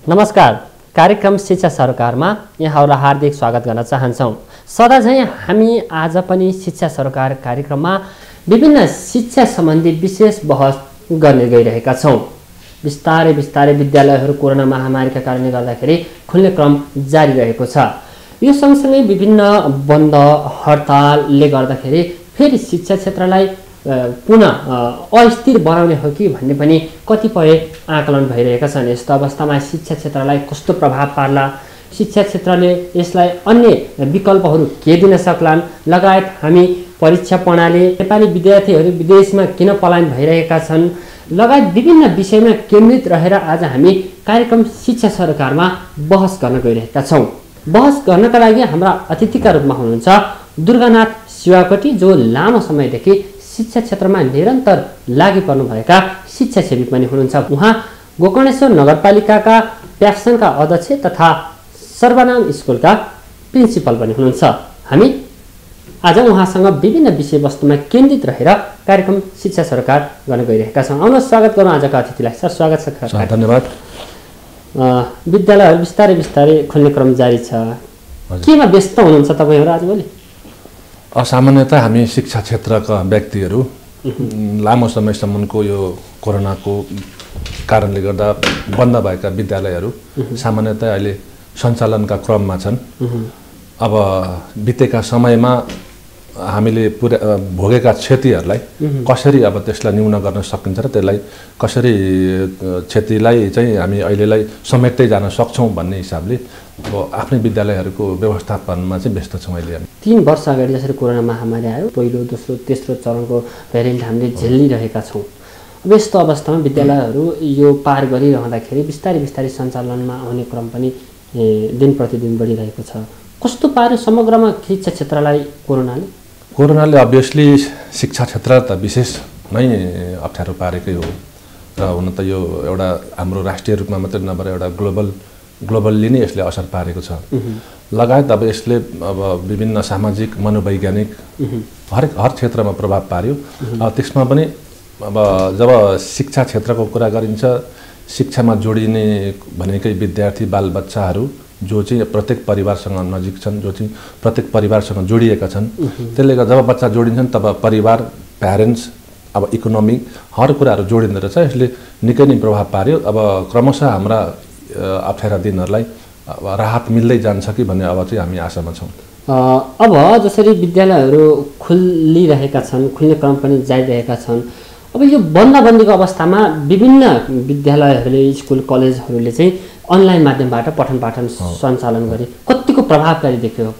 नमस्कार। कार्यक्रम शिक्षा सरकारमा यहाँहरूलाई हार्दिक स्वागत गर्न चाहन्छौँ। सदाझैँ हामी आज पनि शिक्षा सरकार कार्यक्रममा विभिन्न शिक्षा सम्बन्धी विशेष बहस गर्ने गइरहेका छौँ। बिस्तारै विद्यालयहरू कोरोना महामारीका कारणले गर्दाखेरि खुल्ने क्रम जारी रहेको छ। यो सँगसँगै विभिन्न बन्द हडतालले गर्दाखेरि फेरि शिक्षा क्षेत्रलाई पुनः अस्थिर बनाउने हो कि भन्ने पनि कतिपय आकलन भइरहेका छन्। यस्तो अवस्थामा शिक्षा क्षेत्रलाई कस्तो प्रभाव पार्ला, शिक्षा क्षेत्रले यसलाई अन्य विकल्पहरू के दिन सक्लान्, लगायत हामी परीक्षा प्रणाली, नेपाली विद्यार्थीहरू विदेशमा किन पलायन भइरहेका छन्, लगायत विभिन्न विषयमा केन्द्रित रहेर आज हामी कार्यक्रम शिक्षा सरकारमा बहस गर्न गइरहेका छौँ। बहस गर्नका लागि हाम्रा अतिथिका रूपमा हुनुहुन्छ दुर्गानाथ शिवाकोटी, जो लामो समयदेखि शिक्षा क्षेत्रमा निरन्तर लागि पर्नुभएका शिक्षासेवी पनि हुनुहुन्छ। उहाँ गोकर्णेश्वर नगरपालिकाका प्याक्सनका अध्यक्ष तथा सर्वनाम स्कुलका प्रिन्सिपल पनि हुनुहुन्छ। हामी आज उहाँसँग विभिन्न विषयवस्तुमा केन्द्रित रहेर कार्यक्रम शिक्षा सरकार गर्न गइरहेका छौँ। आउनुहोस् स्वागत गरौँ आजका अतिथिलाई। सर स्वागत छ। धन्यवाद। विद्यालयहरू बिस्तारै खुल्ने क्रम जारी छ, केमा व्यस्त हुनुहुन्छ तपाईँहरू आजभोलि? सामान्यतः हामी शिक्षा क्षेत्रका व्यक्तिहरू लामो समयसम्मको यो कोरोनाको कारणले गर्दा बन्द भएका विद्यालयहरू सामान्यतः अहिले सञ्चालनका क्रममा छन्। अब बितेका समयमा हामीले भोगेका क्षतिहरूलाई कसरी अब त्यसलाई न्यून गर्न सकिन्छ र त्यसलाई कसरी क्षतिलाई चाहिँ हामी अहिलेलाई समेट्दै जान सक्छौँ भन्ने हिसाबले अब आफ्नै विद्यालयहरूको व्यवस्थापनमा चाहिँ व्यस्त छौँ अहिले हामी। 3 वर्ष अगाडि जसरी कोरोना महामारी आयो, पहिलो दोस्रो तेस्रो चरणको भेरिएन्ट हामीले झेलिरहेका छौँ। अब यस्तो अवस्थामा विद्यालयहरू यो पार गरिरहँदाखेरि बिस्तारै सञ्चालनमा आउने क्रम पनि दिन प्रतिदिन बढिरहेको छ। कस्तो पार्यो समग्रमा शिक्षा क्षेत्रलाई कोरोनाले? अभियसली शिक्षा क्षेत्र त विशेष नै अप्ठ्यारो पारेकै हो र हुन त यो एउटा हाम्रो राष्ट्रिय रूपमा मात्रै नभएर एउटा ग्लोबल्ली नै यसले असर पारेको छ। लगायत अब यसले अब विभिन्न सामाजिक मनोवैज्ञानिक हर क्षेत्रमा प्रभाव पार्यो। त्यसमा पनि अब जब शिक्षा क्षेत्रको कुरा गरिन्छ, शिक्षामा जोडिने भनेकै विद्यार्थी बालबच्चाहरू जो चाहिँ प्रत्येक परिवारसँग नजिक छन्, जो चाहिँ प्रत्येक परिवारसँग जोडिएका छन्। त्यसले गर्दा जब बच्चा जोडिन्छन् तब परिवार, प्यारेन्ट्स, अब इकोनोमी हर कुराहरू जोडिँदो रहेछ। यसले निकै नै प्रभाव पार्यो। अब क्रमशः हाम्रा अप्ठ्यारा दिनहरूलाई राहत मिल्दै जान्छ कि भन्ने अब चाहिँ हामी आशामा छौँ। अब जसरी विद्यालयहरू खुलिरहेका छन्, खुल्ने क्रम पनि जारिरहेका छन्, अब यो बन्दबन्दीको अवस्थामा विभिन्न विद्यालयहरूले, स्कुल कलेजहरूले चाहिँ अनलाइन माध्यमबाट पठन पाठन सञ्चालन गरे, कतिको प्रभावकारी देख्यो?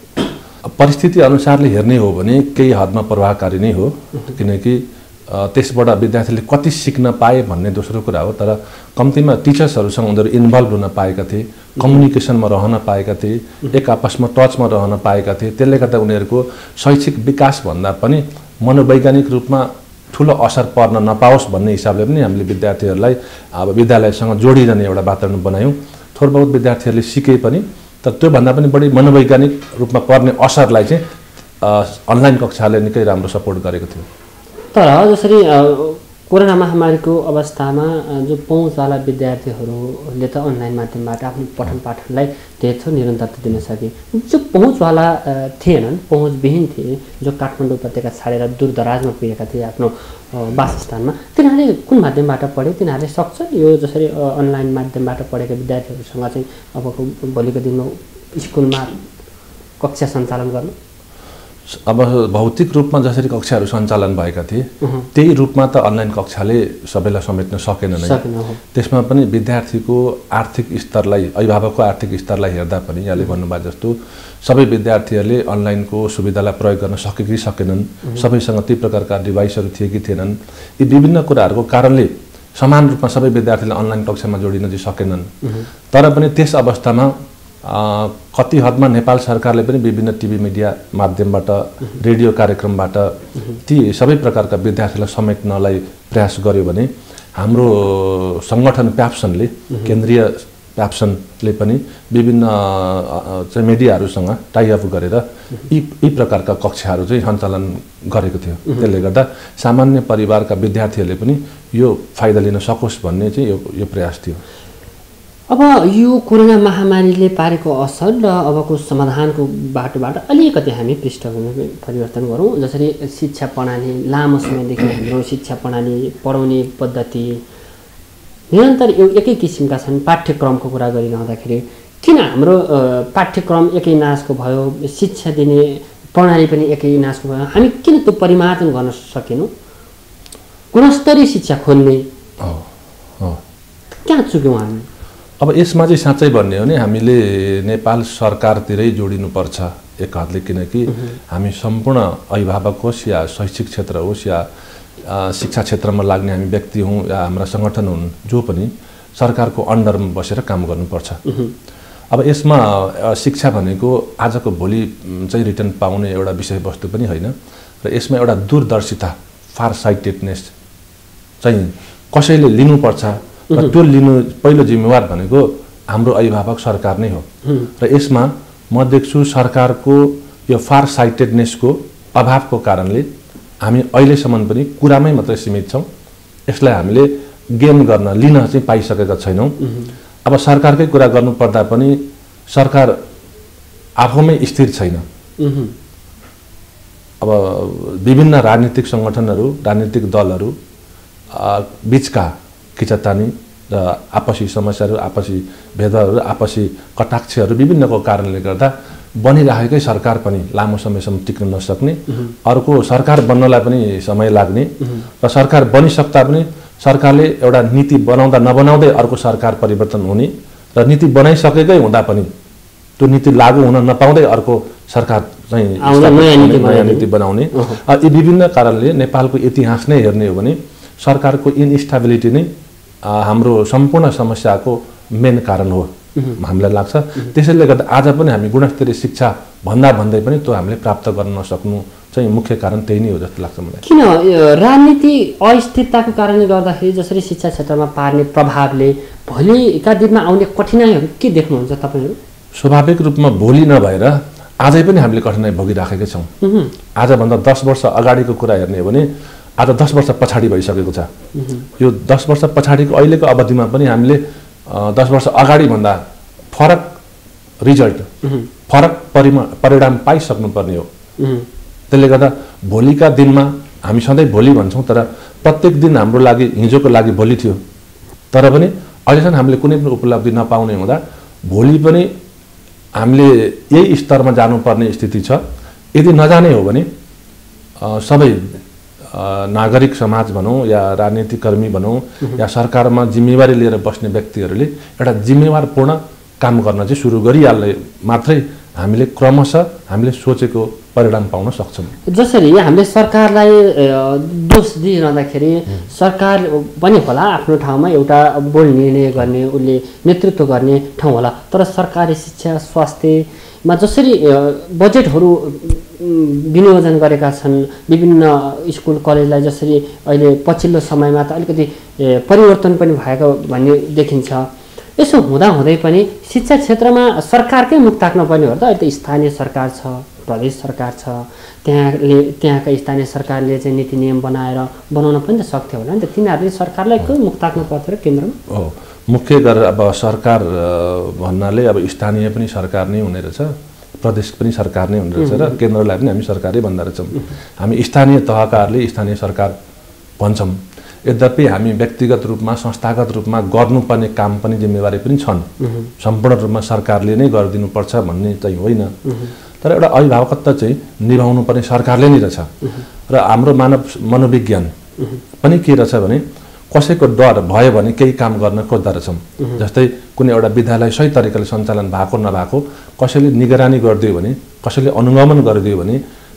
परिस्थिति अनुसारले हेर्ने हो भने केही हदमा प्रभावकारी नै हो, किनकि त्यसबाट विद्यार्थीले कति सिक्न पाए भन्ने दोस्रो कुरा हो। तर कम्तीमा टिचर्सहरूसँग उनीहरू इन्भल्भ हुन पाएका थिए, कम्युनिकेसनमा रहन पाएका थिए, एक आपसमा टचमा रहन पाएका थिए। त्यसले गर्दा उनीहरूको शैक्षिक विकासभन्दा पनि मनोवैज्ञानिक रूपमा ठुलो असर पर्न नपाओस् भन्ने हिसाबले पनि हामीले विद्यार्थीहरूलाई अब विद्यालयसँग जोडिरहने एउटा वातावरण बनायौँ। थोर बहुत विद्यार्थीहरूले सिके पनि, तर त्योभन्दा पनि बढी मनोवैज्ञानिक रूपमा पर्ने असरलाई चाहिँ अनलाइन कक्षाले निकै राम्रो सपोर्ट गरेको थियो। तर जसरी कोरोना महामारीको अवस्थामा जो पहुँचवाला विद्यार्थीहरूले त अनलाइन माध्यमबाट आफ्नो पठन पाठनलाई धेरै थोर निरन्तरता दिन सके। जो पहुँचवाला थिएनन्, पहुँचविहीन थिए, जो काठमाडौँ उपत्यका छाडेर दूरदराजमा पुगेका थिए आफ्नो वासस्थानमा, तिनीहरूले कुन माध्यमबाट पढे? तिनीहरूले सक्छ यो जसरी अनलाइन माध्यमबाट पढेका विद्यार्थीहरूसँग चाहिँ अबको भोलिको दिनमा स्कुलमा कक्षा सञ्चालन गर्नु? अब भौतिक रूपमा जसरी कक्षाहरू सञ्चालन भएका थिए त्यही रूपमा त अनलाइन कक्षाले सबैलाई समेट्न सकेन नै। त्यसमा पनि विद्यार्थीको आर्थिक स्तरलाई, अभिभावकको आर्थिक स्तरलाई हेर्दा पनि यहाँले भन्नुभयो जस्तो सबै विद्यार्थीहरूले अनलाइनको सुविधालाई प्रयोग गर्न सके कि सकेनन्, सबैसँग ती प्रकारका डिभाइसहरू थिए कि थिएनन्। यी विभिन्न कुराहरूको कारणले समान रूपमा सबै विद्यार्थीले अनलाइन कक्षामा जोडिन चाहिँ सकेनन्। तर पनि त्यस अवस्थामा कति हदमा नेपाल सरकारले पनि विभिन्न टिभी मिडिया माध्यमबाट, रेडियो कार्यक्रमबाट ती सबै प्रकारका विद्यार्थीलाई समेट्नलाई प्रयास गर्यो भने हाम्रो सङ्गठन प्याप्सनले, केन्द्रीय प्याप्सनले पनि विभिन्न चाहिँ मिडियाहरूसँग टाइअप गरेर यी प्रकारका कक्षाहरू चाहिँ सञ्चालन गरेको थियो। त्यसले गर्दा सामान्य परिवारका विद्यार्थीहरूले पनि यो फाइदा लिन सकोस् भन्ने चाहिँ यो प्रयास थियो। अब यो कोरोना महामारीले पारेको असर र अबको समाधानको बाटोबाट अलिकति हामी पृष्ठभूमि परिवर्तन गरौँ। जसरी शिक्षा प्रणाली लामो समयदेखि हाम्रो शिक्षा प्रणाली पढाउने पद्धति निरन्तर एकै किसिमका छन्। पाठ्यक्रमको कुरा गरिरहँदाखेरि किन हाम्रो पाठ्यक्रम एकै नासको भयो, शिक्षा दिने प्रणाली पनि एकै नासको भयो, हामी किन त्यो परिमार्जन गर्न सकेनौँ? गुणस्तरीय शिक्षा खोल्ने कहाँ चुक्यौँ हामी? अब यसमा चाहिँ साँच्चै भन्ने हो भने हामीले नेपाल सरकारतिरै जोडिनुपर्छ एक हदले, किनकि हामी सम्पूर्ण अभिभावक होस् या शैक्षिक क्षेत्र होस् या शिक्षा क्षेत्रमा लाग्ने हामी व्यक्ति हौँ या हाम्रा सङ्गठन हुन्, जो पनि सरकारको अन्डरमा बसेर काम गर्नुपर्छ। अब यसमा शिक्षा भनेको आजको भोलि चाहिँ रिटर्न पाउने एउटा विषयवस्तु पनि होइन र यसमा एउटा दूरदर्शिता फार साइटेडनेस चाहिँ कसैले लिनुपर्छ र त्यो लिनु पहिलो जिम्मेवार भनेको हाम्रो अभिभावक सरकार नै हो। र यसमा म देख्छु सरकारको यो फार साइटेडनेसको अभावको कारणले हामी अहिलेसम्म पनि कुरामै मात्रै सीमित छौँ। यसलाई हामीले गेन गर्न लिन चाहिँ पाइसकेका छैनौँ। अब सरकारकै कुरा गर्नुपर्दा पनि सरकार आफूमै स्थिर छैन। अब विभिन्न राजनीतिक सङ्गठनहरू, राजनीतिक दलहरू बिचका खिचातानी र आपसी समस्याहरू, आपसी भेदभावहरू, आपसी कटाक्षहरू विभिन्नको कारणले गर्दा बनिराखेकै सरकार पनि लामो समयसम्म टिक्न नसक्ने, अर्को सरकार बन्नलाई पनि समय लाग्ने र सरकार बनिसक्दा पनि सरकारले एउटा नीति बनाउँदा नबनाउँदै अर्को सरकार परिवर्तन हुने र नीति बनाइसकेकै हुँदा पनि त्यो नीति लागू हुन नपाउँदै अर्को सरकार चाहिँ नयाँ नीति बनाउने। यी विभिन्न कारणले नेपालको इतिहास नै हेर्ने हो भने सरकारको इनस्टेबिलिटी नै हाम्रो सम्पूर्ण समस्याको मेन कारण हो हामीलाई लाग्छ। त्यसैले गर्दा आज पनि हामी गुणस्तरीय शिक्षा भन्दै पनि त्यो हामीले प्राप्त गर्न नसक्नु चाहिँ मुख्य कारण त्यही नै हो जस्तो लाग्छ मलाई। किन राजनीति अस्थिरताको कारणले गर्दाखेरि जसरी शिक्षा क्षेत्रमा पार्ने प्रभावले भोलिका दिनमा आउने कठिनाइहरू के देख्नुहुन्छ तपाईँहरू? स्वाभाविक रूपमा भोलि नभएर आजै पनि हामीले कठिनाइ भोगिराखेकै छौँ। आजभन्दा 10 वर्ष अगाडिको कुरा हेर्ने हो भने आज 10 वर्ष पछाडि भइसकेको छ। यो 10 वर्ष पछाडिको अहिलेको अवधिमा पनि हामीले 10 वर्ष अगाडि भन्दा फरक रिजल्ट, फरक परिणाम पाइसक्नुपर्ने हो। त्यसले गर्दा भोलिका दिनमा हामी सधैँ भोलि भन्छौँ, तर प्रत्येक दिन हाम्रो लागि हिजोको लागि भोलि थियो। तर पनि अहिलेसम्म हामीले कुनै पनि उपलब्धि नपाउने हुँदा भोलि पनि हामीले यही स्तरमा जानुपर्ने स्थिति छ। यदि नजाने हो भने सबै नागरिक समाज भनौँ या राजनीतिक कर्मी भनौँ या सरकारमा जिम्मेवारी लिएर बस्ने व्यक्तिहरूले एउटा जिम्मेवारपूर्ण काम गर्न चाहिँ सुरु गरिहाल्ने मात्रै हामीले क्रमशः हामीले सोचेको परिणाम पाउन सक्छौँ। जसरी हामीले सरकारलाई दोष दिइरहँदाखेरि सरकार पनि होला आफ्नो ठाउँमा एउटा बोल्ड निर्णय गर्ने, उसले नेतृत्व गर्ने ठाउँ होला, तर सरकारी शिक्षा स्वास्थ्यमा जसरी बजेटहरू विनियोजन गरेका छन् विभिन्न स्कुल कलेजलाई, जसरी अहिले पछिल्लो समयमा त अलिकति परिवर्तन पनि भएको भन्ने देखिन्छ। यसो हुँदाहुँदै पनि शिक्षा क्षेत्रमा सरकारकै मुख ताक्नुपर्ने हो त? अहिले त स्थानीय सरकार छ, प्रदेश सरकार छ, त्यहाँका स्थानीय सरकारले चाहिँ नीति नियम बनाउन पनि त सक्थ्यो होला नि त। तिनीहरूले सरकारलाई के मुख ताक्नु पर्थ्यो र केन्द्रमा? मुख्य गरेर अब सरकार भन्नाले अब स्थानीय पनि सरकार नै हुने रहेछ, प्रदेश पनि सरकार नै हुने रहेछ र केन्द्रलाई पनि हामी सरकारै भन्दा रहेछौँ। हामी स्थानीय तहकाहरूले स्थानीय सरकार भन्छौँ। यद्यपि हामी व्यक्तिगत रूपमा संस्थागत रूपमा गर्नुपर्ने काम पनि जिम्मेवारी पनि छन्। सम्पूर्ण रूपमा सरकारले नै गरिदिनुपर्छ भन्ने चाहिँ होइन, तर एउटा अभिभावकत्व चाहिँ निभाउनु पर्ने सरकारले नै रहेछ। र हाम्रो मानव मनोविज्ञान पनि के रहेछ भने कसैको डर भयो भने केही काम गर्न खोज्दो रहेछौँ। जस्तै कुनै एउटा विद्यालय सही तरिकाले सञ्चालन भएको नभएको कसैले निगरानी गरिदियो भने, कसैले अनुगमन गरिदियो भने,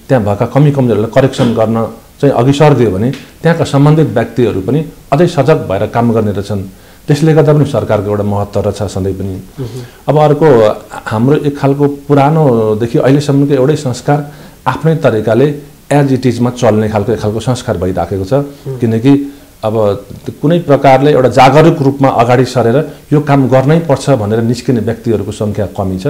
त्यहाँ भएका कमी कमजोरीलाई करेक्सन गर्न चाहिँ अघि सर्दियो भने त्यहाँका सम्बन्धित व्यक्तिहरू पनि अझै सजग भएर काम गर्ने रहेछन्। त्यसले गर्दा पनि सरकारको एउटा महत्त्व रहेछ सधैँ पनि। अब अर्को हाम्रो एक खालको पुरानोदेखि अहिलेसम्मको एउटै संस्कार आफ्नै तरिकाले एज इट इजमा चल्ने खालको एक खालको संस्कार भइराखेको छ। किनकि अब कुनै प्रकारले एउटा जागरुक रूपमा अगाडि सरेर यो काम गर्नै पर्छ भनेर निस्किने व्यक्तिहरूको सङ्ख्या कमी छ।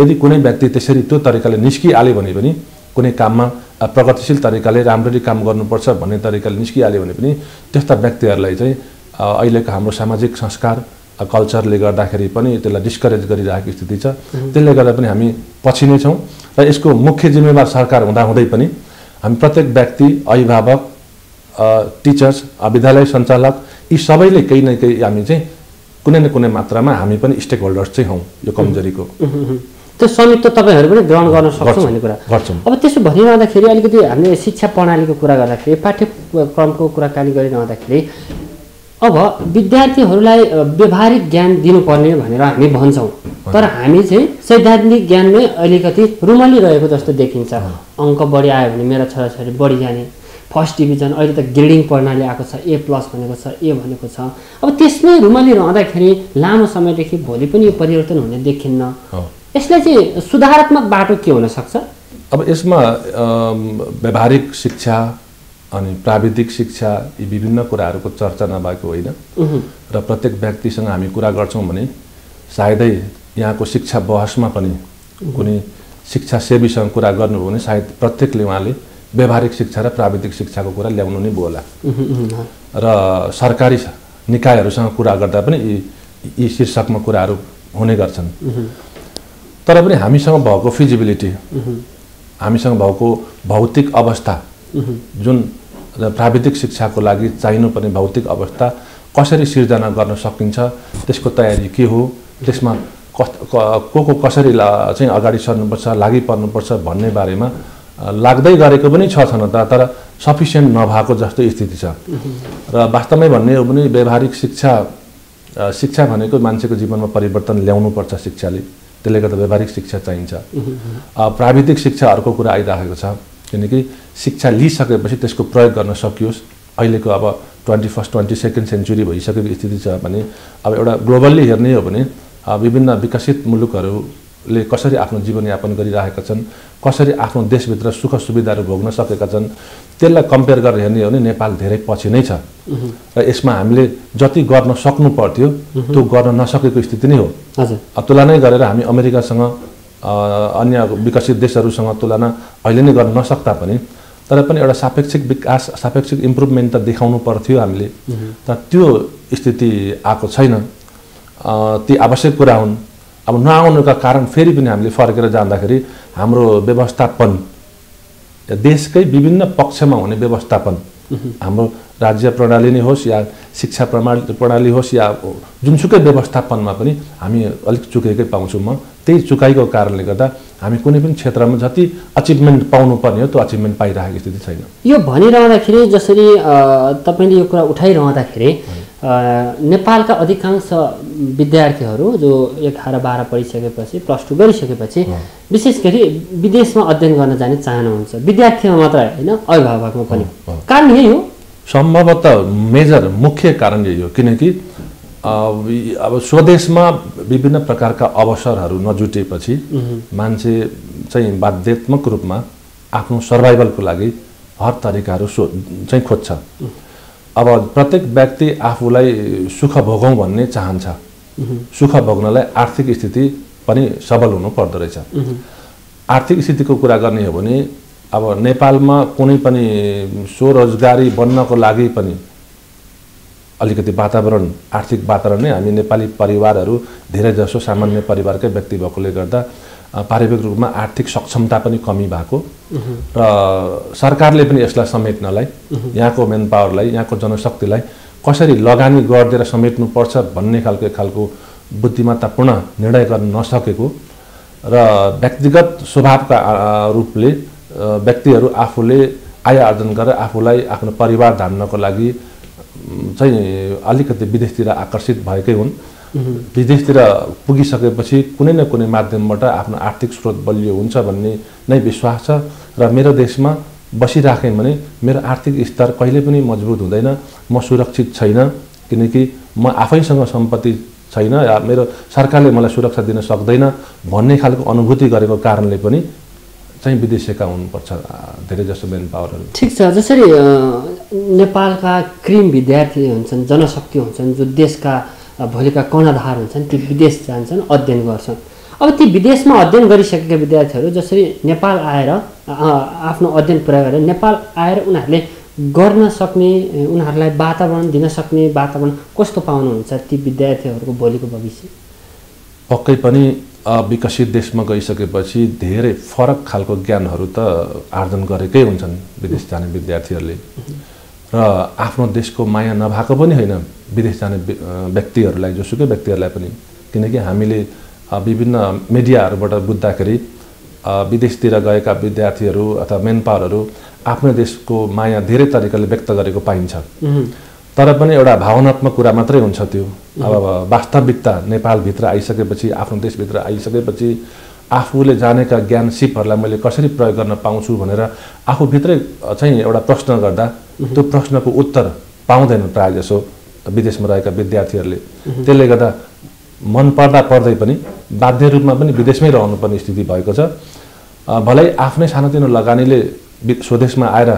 यदि कुनै व्यक्ति त्यसरी त्यो तरिकाले निस्किहाल्यो भने पनि, कुनै काममा प्रगतिशील तरिकाले राम्ररी काम गर्नुपर्छ भन्ने तरिकाले निस्किहाल्यो भने पनि त्यस्ता व्यक्तिहरूलाई चाहिँ अहिलेको हाम्रो सामाजिक संस्कार कल्चरले गर्दाखेरि पनि त्यसलाई डिस्करेज गरिरहेको स्थिति छ। त्यसले गर्दा पनि हामी पछि नै छौँ र यसको मुख्य जिम्मेवार सरकार हुँदाहुँदै पनि हामी प्रत्येक व्यक्ति, अभिभावक, टिचर्स, विद्यालय सञ्चालक यी सबैले केही न केही हामी चाहिँ कुनै न कुनै मात्रामा हामी पनि स्टेक होल्डर्स चाहिँ हौँ यो कमजोरीको। त्यो संयुक्त तपाईँहरू पनि ग्रहण गर्न सक्छौँ भन्ने कुरा गर्छौँ। अब त्यसो भनिरहँदाखेरि अलिकति हामीले शिक्षा प्रणालीको कुरा गर्दाखेरि, पाठ्यक्रमको कुराकानी गरिरहँदाखेरि अब विद्यार्थीहरूलाई व्यवहारिक ज्ञान दिनुपर्ने भनेर हामी भन्छौँ, तर हामी चाहिँ सैद्धान्तिक ज्ञानमै अलिकति रुमलिरहेको जस्तो देखिन्छ। अङ्क बढी आयो भने मेरो छोराछोरी बढी जाने, फर्स्ट डिभिजन, अहिले त ग्रेडिङ प्रणाली आएको छ, A+ भनेको छ, A भनेको छ। अब त्यसमै रुमलिरहँदाखेरि लामो समयदेखि भोलि पनि यो परिवर्तन हुने देखिन्न। यसलाई चाहिँ सुधारात्मक बाटो के हुन सक्छ? अब यसमा व्यवहारिक शिक्षा अनि प्राविधिक शिक्षा यी विभिन्न कुराहरूको चर्चा नभएको होइन र प्रत्येक व्यक्तिसँग हामी कुरा गर्छौँ भने सायदै यहाँको शिक्षा बहसमा पनि कुनै शिक्षा सेवीसँग कुरा गर्नु भने सायद प्रत्येकले उहाँले व्यवहारिक शिक्षा र प्राविधिक शिक्षाको कुरा ल्याउनु नै बोला र सरकारी निकायहरूसँग कुरा गर्दा पनि यी शीर्षकमा कुराहरू हुने गर्छन्। तर पनि हामीसँग भएको फिजिबिलिटी, हामीसँग भएको भौतिक अवस्था, जुन प्राविधिक शिक्षाको लागि चाहिनुपर्ने भौतिक अवस्था कसरी सिर्जना गर्न सकिन्छ, त्यसको तयारी के हो, त्यसमा को कसरी चाहिँ अगाडि सर्नुपर्छ, लागि पर्नुपर्छ भन्ने बारेमा लाग्दै गरेको पनि छ छन त, तर सफिसियन्ट नभएको जस्तो स्थिति छ। र वास्तवमै भन्ने हो भने व्यवहारिक शिक्षा भनेको मान्छेको जीवनमा परिवर्तन ल्याउनुपर्छ शिक्षाले, त्यसले गर्दा व्यवहारिक शिक्षा चाहिन्छ। प्राविधिक शिक्षा अर्को कुरा आइरहेको छ, किनकि शिक्षा लिइसकेपछि त्यसको प्रयोग गर्न सकियोस्। अहिलेको अब 21st 22nd सेन्चुरी भइसकेको स्थिति छ भने अब एउटा ग्लोबल्ली हेर्ने हो भने विभिन्न विकसित मुलुकहरूले कसरी आफ्नो जीवनयापन गरिरहेका छन्, कसरी आफ्नो देशभित्र सुख सुविधाहरू भोग्न सकेका छन्, त्यसलाई कम्पेयर गरेर हेर्ने हो भने नेपाल धेरै पछि नै छ र यसमा हामीले जति गर्न सक्नु पर्थ्यो त्यो गर्न नसकेको स्थिति नै हो। तुलना गरेर हामी अमेरिकासँग अन्य विकसित देशहरूसँग तुलना अहिले नै गर्न नसक्दा पनि, तर पनि एउटा सापेक्षिक विकास, सापेक्षिक इम्प्रुभमेन्ट त देखाउनु पर्थ्यो हामीले, तर त्यो स्थिति आएको छैन। ती आवश्यक कुरा हुन्। अब नआउनुका कारण फेरि पनि हामीले फर्केर जाँदाखेरि हाम्रो व्यवस्थापन, देशकै विभिन्न पक्षमा हुने व्यवस्थापन, हाम्रो राज्य प्रणाली नै होस् या शिक्षा प्रणाली होस् या जुनसुकै व्यवस्थापनमा पनि हामी अलिक चुकेकै पाउँछौँ। म त्यही चुकाइको कारणले गर्दा हामी कुनै पनि क्षेत्रमा जति अचिभमेन्ट पाउनुपर्ने हो त्यो अचिभमेन्ट पाइरहेको स्थिति छैन। यो भनिरहँदाखेरि जसरी तपाईँले यो कुरा उठाइरहँदाखेरि नेपालका अधिकांश विद्यार्थीहरू जो 11-12 पढिसकेपछि, +2 गरिसकेपछि विशेष गरी विदेशमा अध्ययन गर्न जाने चाहना हुन्छ, विद्यार्थीमा मात्र होइन, अभिभावकमा पनि। कारण यही हो सम्भवतः, मेजर मुख्य कारण यही हो, किनकि अब स्वदेशमा विभिन्न प्रकारका अवसरहरू नजुटेपछि मान्छे चाहिँ बाध्यात्मक रूपमा आफ्नो सर्भाइभलको लागि हर तरिकाहरू चाहिँ खोज्छ। अब प्रत्येक व्यक्ति आफूलाई सुख भोगौँ भन्ने चाहन्छ, सुख भोग्नलाई आर्थिक स्थिति पनि सबल हुनु पर्दो रहेछ। आर्थिक स्थितिको कुरा गर्ने हो भने अब नेपालमा कुनै पनि स्वरोजगारी बन्नको लागि पनि अलिकति वातावरण, आर्थिक वातावरण नै, हामी नेपाली परिवारहरू धेरै जसो सामान्य परिवारकै व्यक्ति भएकोले गर्दा पारिवारिक रूपमा आर्थिक सक्षमता पनि कमी भएको र सरकारले पनि यसलाई समेट्नलाई, यहाँको मेन पावरलाई, यहाँको जनशक्तिलाई कसरी लगानी गरिदिएर समेट्नुपर्छ भन्ने खालको बुद्धिमत्तापूर्ण निर्णय गर्न नसकेको र व्यक्तिगत स्वभावका रूपले व्यक्तिहरू आफूले आय आर्जन गरेर आफूलाई आफ्नो परिवार धान्नको लागि चाहिँ अलिकति विदेशतिर आकर्षित भएकै हुन्। विदेशतिर पुगिसकेपछि कुनै न कुनै माध्यमबाट आफ्नो आर्थिक स्रोत बलियो हुन्छ भन्ने नै विश्वास छ र मेरो देशमा बसिराखेँ भने मेरो आर्थिक स्तर कहिले पनि मजबुत हुँदैन, म सुरक्षित छैन, किनकि म आफैसँग सम्पत्ति छैन या मेरो सरकारले मलाई सुरक्षा दिन सक्दैन भन्ने खालको अनुभूति गरेको कारणले पनि चाहिँ विदेशीका हुनुपर्छ धेरै जसो मेन पावरहरू। ठिक छ, जसरी नेपालका क्रिम विद्यार्थी हुन्छन्, जनशक्ति हुन्छन्, जो देशका भोलिका कर्णधार हुन्छन्, ती विदेश जान्छन्, अध्ययन गर्छन्। अब ती विदेशमा अध्ययन गरिसकेका विद्यार्थीहरू जसरी नेपाल आएर आफ्नो अध्ययन पुरा गरेर नेपाल आएर उनीहरूले गर्न सक्ने उनीहरूलाई वातावरण दिन सक्ने वातावरण कस्तो पाउनुहुन्छ ती विद्यार्थीहरूको भोलिको भविष्य? पक्कै पनि विकसित देशमा गइसकेपछि धेरै फरक खालको ज्ञानहरू त आर्जन गरेकै हुन्छन् विदेश जाने विद्यार्थीहरूले र आफ्नो देशको माया नभएको पनि होइन विदेश जाने व्यक्तिहरूलाई, जोसुकै व्यक्तिहरूलाई पनि। किनकि हामीले विभिन्न मिडियाहरूबाट बुझ्दाखेरि विदेशतिर गएका विद्यार्थीहरू अथवा मेन पावरहरू आफ्नो देशको माया धेरै तरिकाले व्यक्त गरेको पाइन्छ। तर पनि एउटा भावनात्मक कुरा मात्रै हुन्छ त्यो। अब वास्तविकता नेपालभित्र आइसकेपछि, आफ्नो देशभित्र आइसकेपछि आफूले जानेका ज्ञान सिपहरूलाई मैले कसरी प्रयोग गर्न पाउँछु भनेर आफूभित्रै चाहिँ एउटा प्रश्न गर्दा त्यो प्रश्नको उत्तर पाउँदैन प्रायः जसो विदेशमा रहेका विद्यार्थीहरूले। त्यसले गर्दा मन पर्दा पर्दै पनि बाध्य रूपमा पनि विदेशमै रहनुपर्ने स्थिति भएको छ। भलै आफ्नै सानोतिनो लगानीले स्वदेशमा आएर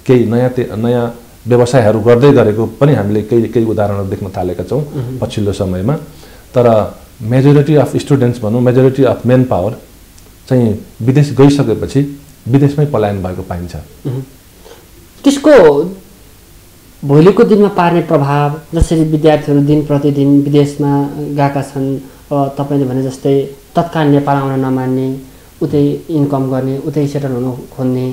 केही नयाँ व्यवसायहरू गर्दै गरेको पनि हामीले केही उदाहरणहरू देख्न थालेका छौँ पछिल्लो समयमा। तर मेजोरिटी अफ स्टुडेन्ट्स भनौँ, मेजोरिटी अफ मेन पावर चाहिँ विदेश गइसकेपछि विदेशमै पलायन भएको पाइन्छ। त्यसको भोलिको दिनमा पार्ने प्रभाव, जसरी विद्यार्थीहरू दिन प्रतिदिन विदेशमा गएका छन्, तपाईँले भने जस्तै तत्काल नेपाल आउन नमान्ने, उतै इन्कम गर्ने, उतै सेटल हुन खोज्ने,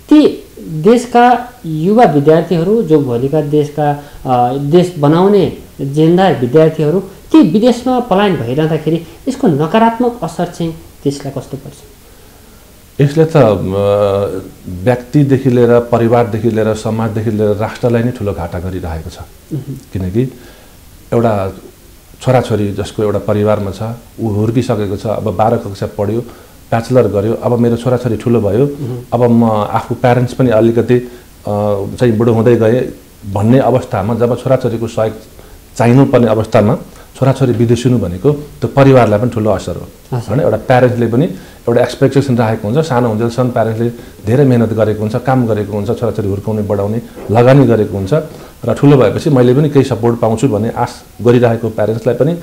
ती देशका युवा विद्यार्थीहरू जो भोलिका देश बनाउने जिम्मेदार विद्यार्थीहरू ती विदेशमा पलायन भइरहँदाखेरि यसको नकारात्मक असर चाहिँ देशलाई कस्तो पर्छ? यसले त व्यक्तिदेखि लिएर, परिवारदेखि लिएर, समाजदेखि लिएर राष्ट्रलाई नै ठुलो घाटा गरिरहेको छ। किनकि एउटा छोराछोरी जसको एउटा परिवारमा छ, ऊ हुर्किसकेको छ, अब 12 कक्षा पढ्यो, ब्याचलर गर्यो, अब मेरो छोराछोरी ठुलो भयो, अब म आफू प्यारेन्ट्स पनि अलिकति चाहिँ बुढो हुँदै गए भन्ने अवस्थामा जब छोराछोरीको सहयोग चाहिनुपर्ने अवस्थामा छोराछोरी विदेशिनु भनेको त्यो परिवारलाई पनि ठुलो असर हो होइन। एउटा प्यारेन्ट्सले पनि एउटा एक्सपेक्टेसन राखेको हुन्छ, सानो हुँदैसम्म प्यारेन्ट्सले धेरै मेहनत गरेको हुन्छ, काम गरेको हुन्छ, छोराछोरी हुर्काउने बढाउने लगानी गरेको हुन्छ र ठुलो भएपछि मैले पनि केही सपोर्ट पाउँछु भन्ने आश गरिरहेको प्यारेन्ट्सलाई पनि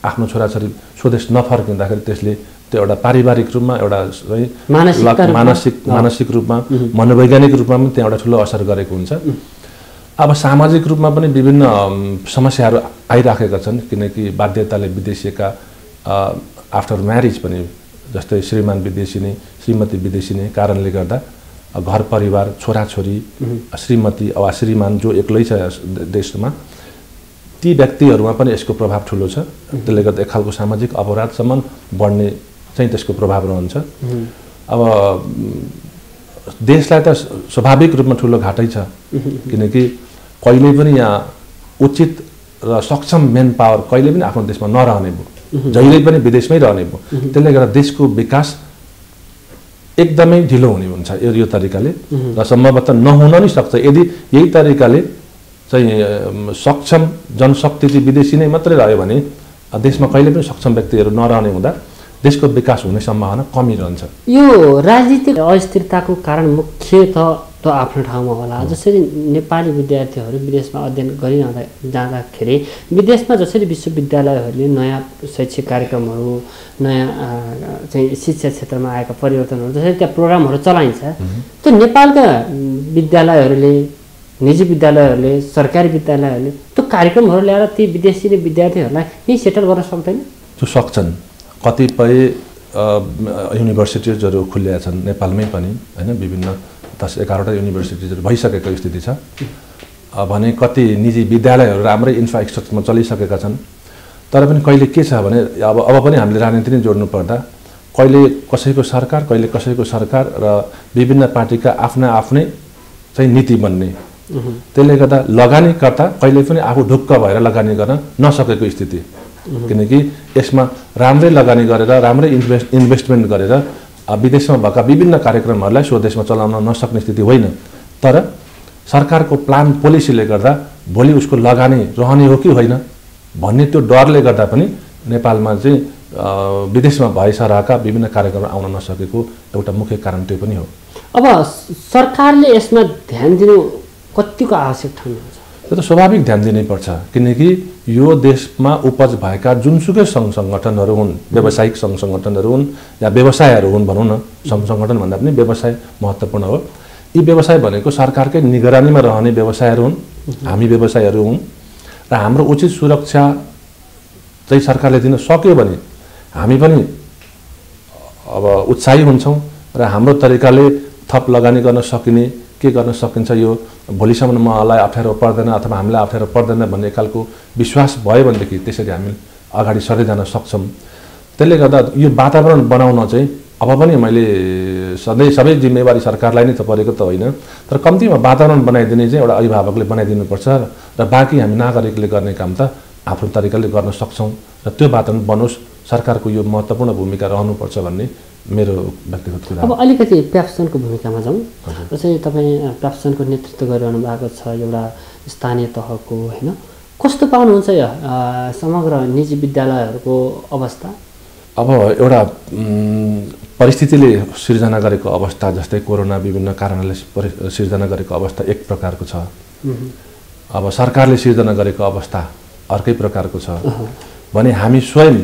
आफ्नो छोराछोरी स्वदेश नफर्किँदाखेरि त्यसले त्यो एउटा पारिवारिक रूपमा, एउटा मानसिक रूपमा, मनोवैज्ञानिक रूपमा पनि त्यहाँ एउटा ठुलो असर गरेको हुन्छ। अब सामाजिक रूपमा पनि विभिन्न समस्याहरू आइराखेका छन्। किनकि बाध्यताले विदेशिएका आफ्टर म्यारिज पनि, जस्तै श्रीमान विदेशिने, श्रीमती विदेशिने कारणले गर्दा घर परिवार, छोराछोरी, श्रीमती वा श्रीमान जो एक्लै छ देशमा, ती व्यक्तिहरूमा पनि यसको प्रभाव ठुलो छ। त्यसले गर्दा एक खालको सामाजिक अपराधसम्म बढ्ने चाहिँ त्यसको प्रभाव रहन्छ। अब देशलाई त स्वाभाविक रूपमा ठुलो घाटै छ। किनकि कहिले पनि यहाँ उचित र सक्षम मेन पावर कहिले पनि आफ्नो देशमा नरहने भयो, जहिले पनि विदेशमै रहने भयो। त्यसले गर्दा देशको विकास एकदमै ढिलो हुने हुन्छ यो तरिकाले र सम्भवतः नहुन नै सक्छ यदि यही तरिकाले चाहिँ सक्षम जनशक्ति चाहिँ विदेशी नै मात्रै रह्यो भने देशमा कहिले पनि सक्षम व्यक्तिहरू नरहने हुँदा देशको विकास हुने सम्भावना कमी रहन्छ। यो राजनीतिक अस्थिरताको कारण मुख्य त आफ्नो ठाउँमा होला। जसरी नेपाली विद्यार्थीहरू विदेशमा अध्ययन गरिरहँदा जाँदाखेरि विदेशमा जसरी विश्वविद्यालयहरूले नयाँ शैक्षिक कार्यक्रमहरू, नयाँ चाहिँ शिक्षा क्षेत्रमा आएका परिवर्तनहरू, जसरी त्यहाँ प्रोग्रामहरू चलाइन्छ, त्यो नेपालका विद्यालयहरूले, निजी विद्यालयहरूले, सरकारी विद्यालयहरूले त्यो कार्यक्रमहरू ल्याएर ती विदेशी विद्यार्थीहरूलाई यहीँ सेटल गर्न सक्दैन? त्यो सक्छन्। कतिपय युनिभर्सिटिजहरू खुलेका छन् नेपालमै पनि होइन। विभिन्न 10-11वटा युनिभर्सिटिजहरू भइसकेको स्थिति छ भने कति निजी विद्यालयहरू राम्रै इन्फ्रास्ट्रक्चरमा चलिसकेका छन्। तर पनि कहिले के छ भने अब पनि हामीले राजनीति नै जोड्नु पर्दा कहिले कसैको सरकार, कहिले कसैको सरकार र विभिन्न पार्टीका आफ्नै चाहिँ नीति बन्ने। त्यसले गर्दा लगानीकर्ता कहिले पनि आफू ढुक्क भएर लगानी गर्न नसकेको स्थिति। किनकि यसमा राम्रै लगानी गरेर, राम्रै इन्भेस्टमेन्ट गरेर विदेशमा भएका विभिन्न कार्यक्रमहरूलाई स्वदेशमा चलाउन नसक्ने स्थिति होइन। तर सरकारको प्लान पोलिसीले गर्दा भोलि उसको लगानी रहने हो कि होइन भन्ने त्यो डरले गर्दा पनि नेपालमा चाहिँ विदेशमा भइसकेका विभिन्न कार्यक्रम आउन नसकेको एउटा मुख्य कारण त्यो पनि हो। अब सरकारले यसमा ध्यान दिनु कतिको आवश्यक ठान्नुहुन्छ? त्यो त स्वाभाविक ध्यान दिनै पर्छ। किनकि यो देशमा उपज भएका जुनसुकै सङ्घ सङ्गठनहरू हुन्, व्यावसायिक सङ्घ सङ्गठनहरू हुन् या व्यवसायहरू हुन् भनौँ न, सङ्घ सङ्गठन भन्दा पनि व्यवसाय महत्त्वपूर्ण हो। यी व्यवसाय भनेको सरकारकै निगरानीमा रहने व्यवसायहरू हुन्, हामी व्यवसायहरू हौँ र हाम्रो उचित सुरक्षा चाहिँ सरकारले दिन सक्यो भने हामी पनि अब उत्साही हुन्छौँ र हाम्रो तरिकाले थप लगानी गर्न सकिने के गर्न सकिन्छ यो भोलिसम्म मलाई अप्ठ्यारो पर्दैन अथवा हामीलाई अप्ठ्यारो पर्दैन भन्ने खालको विश्वास भयो भनेदेखि त्यसरी हामी अगाडि सर्दै जान सक्छौँ। त्यसले गर्दा यो वातावरण बनाउन चाहिँ अब पनि मैले सधैँ सबै जिम्मेवारी सरकारलाई नै त परेको त होइन, तर कम्तीमा वातावरण बनाइदिने चाहिँ एउटा अभिभावकले बनाइदिनुपर्छ र बाँकी हामी नागरिकले गर्ने काम त आफ्नो तरिकाले गर्न सक्छौँ र त्यो वातावरण बनोस्। सरकारको यो महत्त्वपूर्ण भूमिका रहनुपर्छ भन्ने मेरो व्यक्तिगत कुरा। अब अलिकति प्याप्सनको भूमिकामा जाउँ। जस्तै तपाईँ प्याप्सनको नेतृत्व गरिरहनु भएको छ एउटा स्थानीय तहको, होइन, कस्तो पाउनुहुन्छ यो समग्र निजी विद्यालयहरूको अवस्था? अब एउटा परिस्थितिले सिर्जना गरेको अवस्था जस्तै कोरोना विभिन्न कारणले सिर्जना गरेको अवस्था एक प्रकारको छ, अब सरकारले सिर्जना गरेको अवस्था अर्कै प्रकारको छ भने हामी स्वयं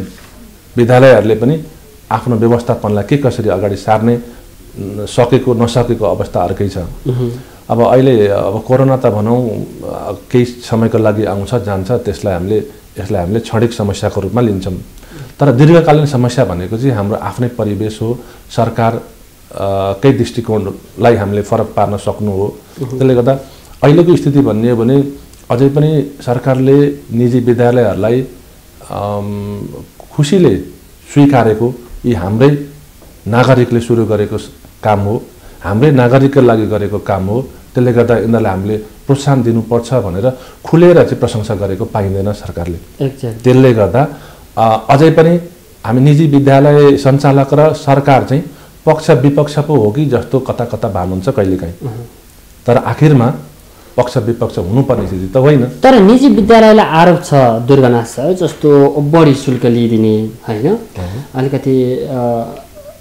विद्यालयहरूले पनि आफ्नो व्यवस्थापनलाई के कसरी अगाडि सार्ने सकेको नसकेको अवस्था अर्कै छ। अब अहिले अब कोरोना त भनौँ केही समयको लागि आउँछ जान्छ, यसलाई हामीले क्षणिक समस्याको रूपमा लिन्छौँ, तर दीर्घकालीन समस्या भनेको चाहिँ हाम्रो आफ्नै परिवेश हो, सरकारकै दृष्टिकोणलाई हामीले फरक पार्न सक्नु हो। त्यसले गर्दा अहिलेको स्थिति भन्ने हो भने अझै पनि सरकारले निजी विद्यालयहरूलाई खुसीले स्वीकारेको यी हाम्रै नागरिकले सुरु गरेको काम हो, हाम्रै नागरिकको लागि गरेको काम हो। त्यसले गर्दा यिनीहरूलाई हामीले प्रोत्साहन दिनुपर्छ भनेर खुलेर चाहिँ प्रशंसा गरेको पाइँदैन सरकारले। त्यसले गर्दा अझै पनि हामी निजी विद्यालय सञ्चालक र सरकार चाहिँ पक्ष विपक्ष पो हो कि जस्तो कता कता भान हुन्छ कहिलेकाहीँ, तर आखिरमा पक्ष विपक्ष हुनुपर्ने स्थिति त होइन। तर निजी विद्यालयलाई आरोप छ दुर्गनाश जस्तो बढी शुल्क लिइदिने, होइन, अलिकति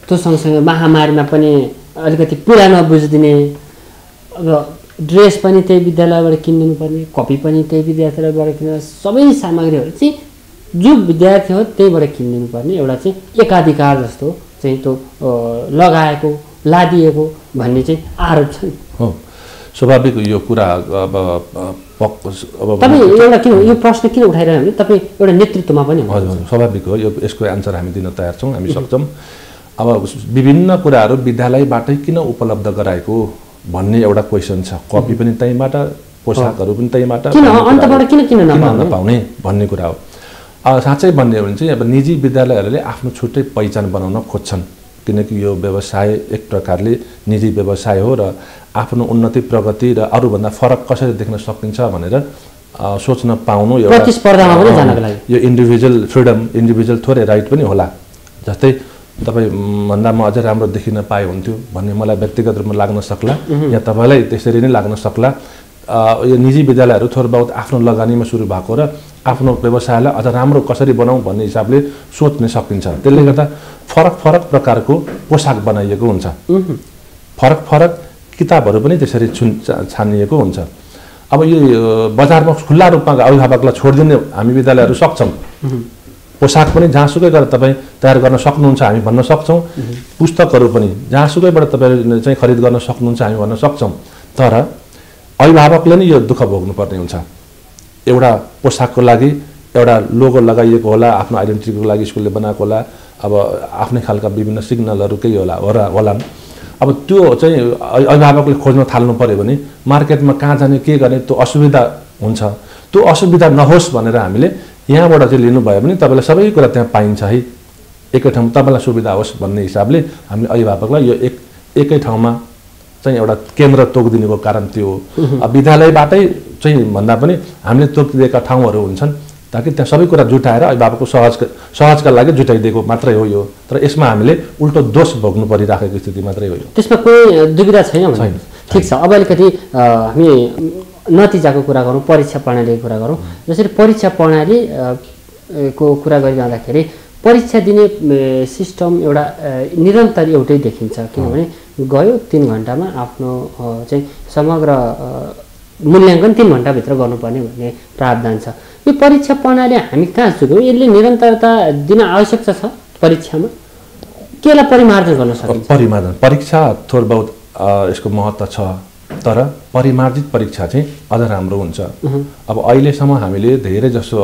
त्यो सँगसँगै महामारीमा पनि अलिकति पीडा नबुझिदिने, अब ड्रेस पनि त्यही विद्यालयबाट किनिदिनु पर्ने, कपी पनि त्यही विद्यालयबाट किनेर सबै सामग्रीहरू चाहिँ जो विद्यार्थी हो त्यहीबाट किनिदिनु पर्ने एउटा चाहिँ एकाधिकार जस्तो चाहिँ त्यो लगाएको लादिएको भन्ने चाहिँ आरोप छ। हो, स्वाभाविक यो कुरा। अब तपाईँ एउटा किन यो प्रश्न किन उठाइरह्यो भने तपाईँ एउटा नेतृत्वमा पनि हो। हजुर, स्वाभाविक हो, यसको एन्सर हामी दिन तयार छौँ, हामी सक्छौँ। अब विभिन्न कुराहरू विद्यालयबाटै किन उपलब्ध गराएको भन्ने एउटा क्वेसन छ। कपी पनि त्यहीँबाट, पोसाकहरू पनि त्यहीँबाट, किन नपाउने भन्ने कुरा हो। साँच्चै भन्ने हो भने चाहिँ अब निजी विद्यालयहरूले आफ्नो छुट्टै पहिचान बनाउन खोज्छन्, किनकि यो व्यवसाय एक प्रकारले निजी व्यवसाय हो र आफ्नो उन्नति प्रगति र अरूभन्दा फरक कसरी देख्न सकिन्छ भनेर सोच्न पाउनु प्रतिस्पर्धामा पनि जानका लागि यो इन्डिभिजुअल फ्रिडम, इन्डिभिजुअल थोरै राइट पनि होला। जस्तै तपाईँ भन्दा म अझै राम्रो देखिन पाए हुन्थ्यो भन्ने मलाई व्यक्तिगत रूपमा लाग्न सक्ला, या तपाईँलाई त्यसरी नै लाग्न सक्ला। यो निजी विद्यालयहरू थोर बहुत आफ्नो लगानीमा सुरु भएको र आफ्नो व्यवसायलाई अझ राम्रो कसरी बनाऊँ भन्ने हिसाबले सोच्न सकिन्छ। त्यसले गर्दा फरक फरक प्रकारको पोसाक बनाइएको हुन्छ, फरक फरक किताबहरू पनि त्यसरी छानिएको हुन्छ। अब यो बजारमा खुल्ला रूपमा अभिभावकलाई छोडिदिने हामी विद्यालयहरू सक्छौँ, पोसाक पनि जहाँसुकै गरेर तपाईँ तयार गर्न सक्नुहुन्छ हामी भन्न सक्छौँ, पुस्तकहरू पनि जहाँसुकैबाट तपाईँले चाहिँ खरिद गर्न सक्नुहुन्छ हामी भन्न सक्छौँ। तर अभिभावकले नै यो दुःख भोग्नुपर्ने हुन्छ। एउटा पोसाकको लागि एउटा लोगो लगाइएको होला, आफ्नो आइडेन्टिटीको लागि स्कुलले बनाएको होला, अब आफ्नै खालका विभिन्न सिग्नलहरू केही होलान्। अब त्यो चाहिँ अभिभावकले खोज्न थाल्नु पऱ्यो भने मार्केटमा कहाँ जाने के गर्ने त्यो असुविधा हुन्छ। त्यो असुविधा नहोस् भनेर हामीले यहाँबाट चाहिँ लिनुभयो भने तपाईँलाई सबै कुरा त्यहाँ पाइन्छ है, एकै ठाउँमा तपाईँलाई सुविधा होस् भन्ने हिसाबले हामीले अभिभावकलाई यो एकै ठाउँमा चाहिँ एउटा केन्द्र तोकिदिनुको कारण त्यो हो। अब विद्यालयबाटै चाहिँ भन्दा पनि हामीले तोकिदिएका ठाउँहरू हुन्छन् ताकि त्यहाँ सबै कुरा जुटाएर अभिभावकको सहजका लागि जुटाइदिएको मात्रै हो यो। तर यसमा हामीले उल्टो दोष भोग्नु परिराखेको स्थिति मात्रै हो यो। त्यसमा कुनै दुविधा छैन। ठिक छ, अब अलिकति हामी नतिजाको कुरा गरौँ, परीक्षा प्रणालीको कुरा गरौँ। जसरी परीक्षा प्रणाली को कुरा गरिरहँदाखेरि परीक्षा दिने सिस्टम एउटा निरन्तर एउटै देखिन्छ, किनभने गयो 3 घण्टामा आफ्नो चाहिँ समग्र मूल्याङ्कन 3 घण्टाभित्र गर्नुपर्ने भन्ने प्रावधान छ। यो परीक्षा प्रणाली हामी कहाँ चुक्यौँ? यसले निरन्तरता दिन आवश्यकता छ परीक्षामा, केलाई परिमार्जन गर्न सकिन्छ? परिमार्जन परीक्षा थोर बहुत यसको महत्त्व छ, तर परिमार्जित परीक्षा चाहिँ अझ राम्रो हुन्छ। अब अहिलेसम्म हामीले धेरै जसो